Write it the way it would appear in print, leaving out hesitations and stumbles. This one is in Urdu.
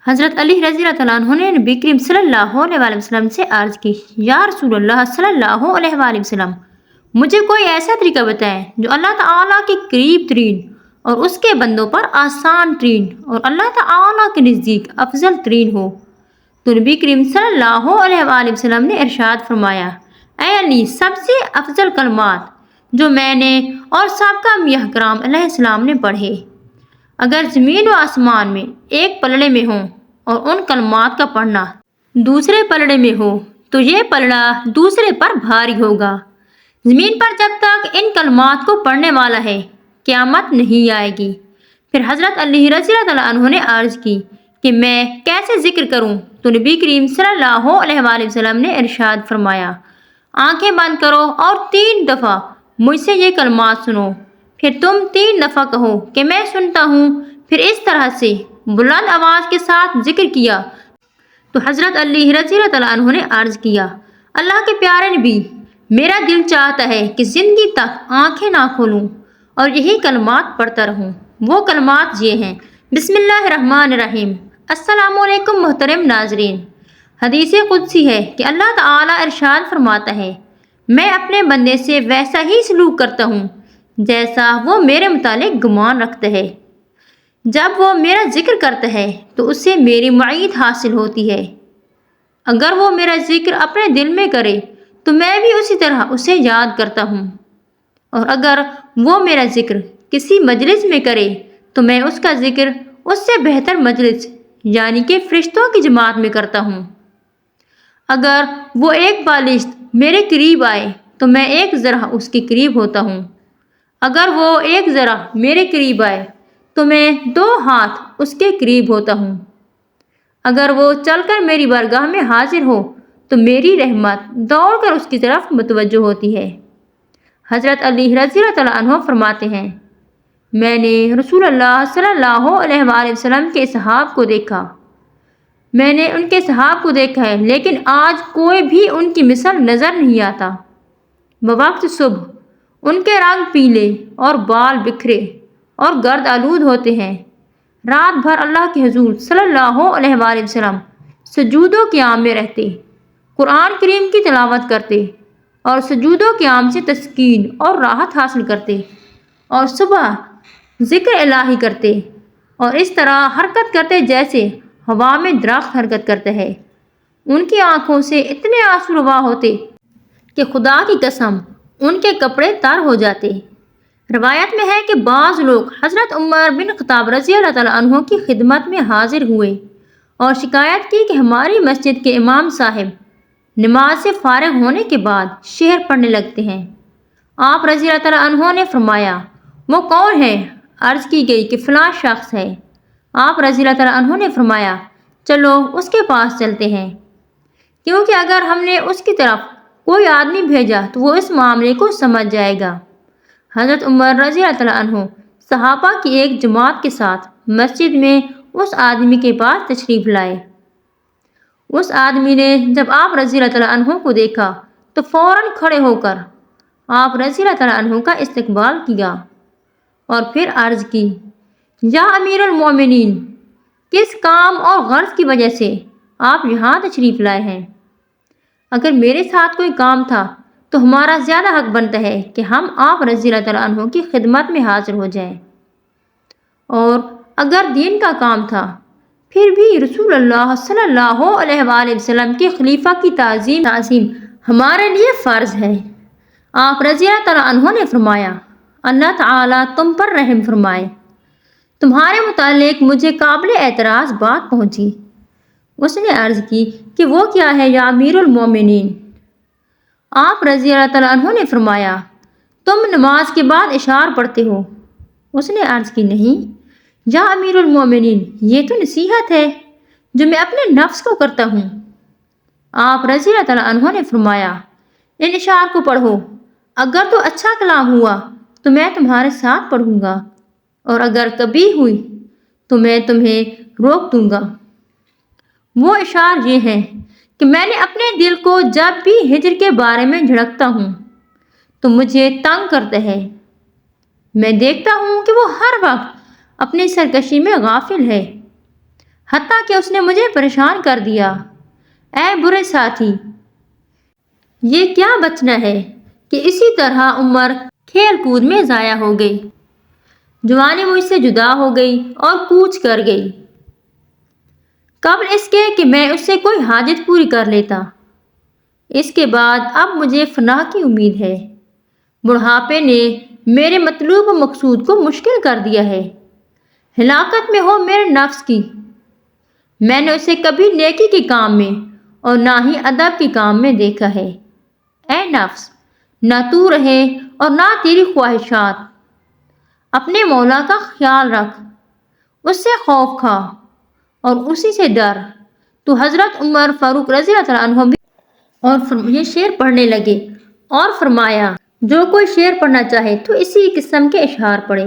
حضرت علی رضی اللہ تعالیٰ عنہ نے نبی کریم صلی اللہ علیہ وآلہ وسلم سے عرض کی، یا رسول اللہ صلی اللہ علیہ وآلہ وسلم، مجھے کوئی ایسا طریقہ بتائیں جو اللہ تعالیٰ کے قریب ترین اور اس کے بندوں پر آسان ترین اور اللہ تعالیٰ کے نزدیک افضل ترین ہو۔ تو نبی کریم صلی اللہ علیہ وآلہ وسلم نے ارشاد فرمایا، اے علی، سب سے افضل کلمات جو میں نے اور سابقہ انبیاء کرام علیہ السلام نے پڑھے، اگر زمین و آسمان میں ایک پلڑے میں ہوں اور ان کلمات کا پڑھنا دوسرے پلڑے میں ہو تو یہ پلڑا دوسرے پر بھاری ہوگا۔ زمین پر جب تک ان کلمات کو پڑھنے والا ہے قیامت نہیں آئے گی۔ پھر حضرت علی رضی اللہ عنہ نے عرض کی کہ میں کیسے ذکر کروں؟ تو نبی کریم صلی اللہ علیہ وآلہ وسلم نے ارشاد فرمایا، آنکھیں بند کرو اور 3 دفعہ مجھ سے یہ کلمات سنو، پھر تم 3 دفعہ کہو کہ میں سنتا ہوں۔ پھر اس طرح سے بلند آواز کے ساتھ ذکر کیا تو حضرت علی رضی اللہ عنہ نے عرض کیا، اللہ کے پیارے نبی، میرا دل چاہتا ہے کہ زندگی تک آنکھیں نہ کھولوں اور یہی کلمات پڑھتا رہوں۔ وہ کلمات یہ ہیں، بسم اللہ الرحمن الرحیم۔ السلام علیکم محترم ناظرین، حدیث قدسی ہے کہ اللہ تعالیٰ ارشاد فرماتا ہے، میں اپنے بندے سے ویسا ہی سلوک کرتا ہوں جیسا وہ میرے متعلق گمان رکھتا ہے۔ جب وہ میرا ذکر کرتا ہے تو اسے میری معیت حاصل ہوتی ہے۔ اگر وہ میرا ذکر اپنے دل میں کرے تو میں بھی اسی طرح اسے یاد کرتا ہوں، اور اگر وہ میرا ذکر کسی مجلس میں کرے تو میں اس کا ذکر اس سے بہتر مجلس یعنی کہ فرشتوں کی جماعت میں کرتا ہوں۔ اگر وہ ایک بالشت میرے قریب آئے تو میں 1 ذرہ اس کے قریب ہوتا ہوں۔ اگر وہ 1 ذرہ میرے قریب آئے تو میں 2 ہاتھ اس کے قریب ہوتا ہوں۔ اگر وہ چل کر میری بارگاہ میں حاضر ہو تو میری رحمت دوڑ کر اس کی طرف متوجہ ہوتی ہے۔ حضرت علی رضی اللہ عنہ فرماتے ہیں، میں نے رسول اللہ صلی اللہ علیہ وآلہ وسلم کے اصحاب کو دیکھا، میں نے ان کے اصحاب کو دیکھا ہے، لیکن آج کوئی بھی ان کی مثل نظر نہیں آتا۔ بوقت صبح ان کے رنگ پیلے اور بال بکھرے اور گرد آلود ہوتے ہیں۔ رات بھر اللہ کے حضور صلی اللہ علیہ وآلہ وسلم سجود و قیام میں رہتے، قرآن کریم کی تلاوت کرتے اور سجود و قیام سے تسکین اور راحت حاصل کرتے، اور صبح ذکر الہی کرتے اور اس طرح حرکت کرتے جیسے ہوا میں درخت حرکت کرتا ہے۔ ان کی آنکھوں سے اتنے آنسو روا ہوتے کہ خدا کی قسم ان کے کپڑے تر ہو جاتے۔ روایت میں ہے کہ بعض لوگ حضرت عمر بن خطاب رضی اللہ تعالیٰ عنہ کی خدمت میں حاضر ہوئے اور شکایت کی کہ ہماری مسجد کے امام صاحب نماز سے فارغ ہونے کے بعد شعر پڑھنے لگتے ہیں۔ آپ رضی اللہ تعالیٰ عنہ نے فرمایا، وہ کون ہے؟ عرض کی گئی کہ فلاں شخص ہے۔ آپ رضی اللہ تعالیٰ عنہ نے فرمایا، چلو اس کے پاس چلتے ہیں، کیونکہ اگر ہم نے اس کی طرف کوئی آدمی بھیجا تو وہ اس معاملے کو سمجھ جائے گا۔ حضرت عمر رضی اللہ تعالیٰ عنہ صحابہ کی ایک جماعت کے ساتھ مسجد میں اس آدمی کے پاس تشریف لائے۔ اس آدمی نے جب آپ رضی اللہ تعالیٰ عنہ کو دیکھا تو فوراً کھڑے ہو کر آپ رضی اللہ تعالیٰ عنہ کا استقبال کیا اور پھر عرض کی، یا امیر المومنین، کس کام اور غرض کی وجہ سے آپ یہاں تشریف لائے ہیں؟ اگر میرے ساتھ کوئی کام تھا تو ہمارا زیادہ حق بنتا ہے کہ ہم آپ رضی اللہ تعالیٰ عنہ کی خدمت میں حاضر ہو جائیں، اور اگر دین کا کام تھا پھر بھی رسول اللہ صلی اللہ علیہ وآلہ وسلم کے خلیفہ کی تعظیم ہمارے لیے فرض ہے۔ آپ رضی اللہ تعالیٰ عنہ نے فرمایا، اللہ تعالیٰ تم پر رحم فرمائے، تمہارے متعلق مجھے قابل اعتراض بات پہنچی۔ اس نے عرض کی کہ وہ کیا ہے یا امیر المومنین؟ آپ رضی اللہ تعالیٰ عنہ نے فرمایا، تم نماز کے بعد اشعار پڑھتے ہو۔ اس نے عرض کی، نہیں یا امیر المومنین، یہ تو نصیحت ہے جو میں اپنے نفس کو کرتا ہوں۔ آپ رضی اللہ تعالیٰ عنہ نے فرمایا، ان اشعار کو پڑھو، اگر تو اچھا کلام ہوا تو میں تمہارے ساتھ پڑھوں گا، اور اگر کبھی ہوئی تو میں تمہیں روک دوں گا۔ وہ اشعار یہ ہیں کہ میں نے اپنے دل کو جب بھی ہجر کے بارے میں جھڑکتا ہوں تو مجھے تنگ کرتا ہے۔ میں دیکھتا ہوں کہ وہ ہر وقت اپنی سرکشی میں غافل ہے۔ حتیٰ کہ اس نے مجھے پریشان کر دیا۔ اے برے ساتھی، یہ کیا بچنا ہے کہ اسی طرح عمر کھیل کود میں ضائع ہو گئی۔ جوانی مجھ سے جدا ہو گئی اور کوچ کر گئی، قبل اس کے کہ میں اس سے کوئی حاجت پوری کر لیتا۔ اس کے بعد اب مجھے فنا کی امید ہے۔ بڑھاپے نے میرے مطلوب و مقصود کو مشکل کر دیا ہے۔ ہلاکت میں ہو میرے نفس کی، میں نے اسے کبھی نیکی کے کام میں اور نہ ہی ادب کے کام میں دیکھا ہے۔ اے نفس، نہ تو رہے اور نہ تیری خواہشات، اپنے مولا کا خیال رکھ، اس سے خوف کھا اور اسی سے ڈر۔ تو حضرت عمر فاروق رضی اللہ عنہ بھی اور یہ شعر پڑھنے لگے اور فرمایا، جو کوئی شعر پڑھنا چاہے تو اسی قسم کے اشعار پڑھے۔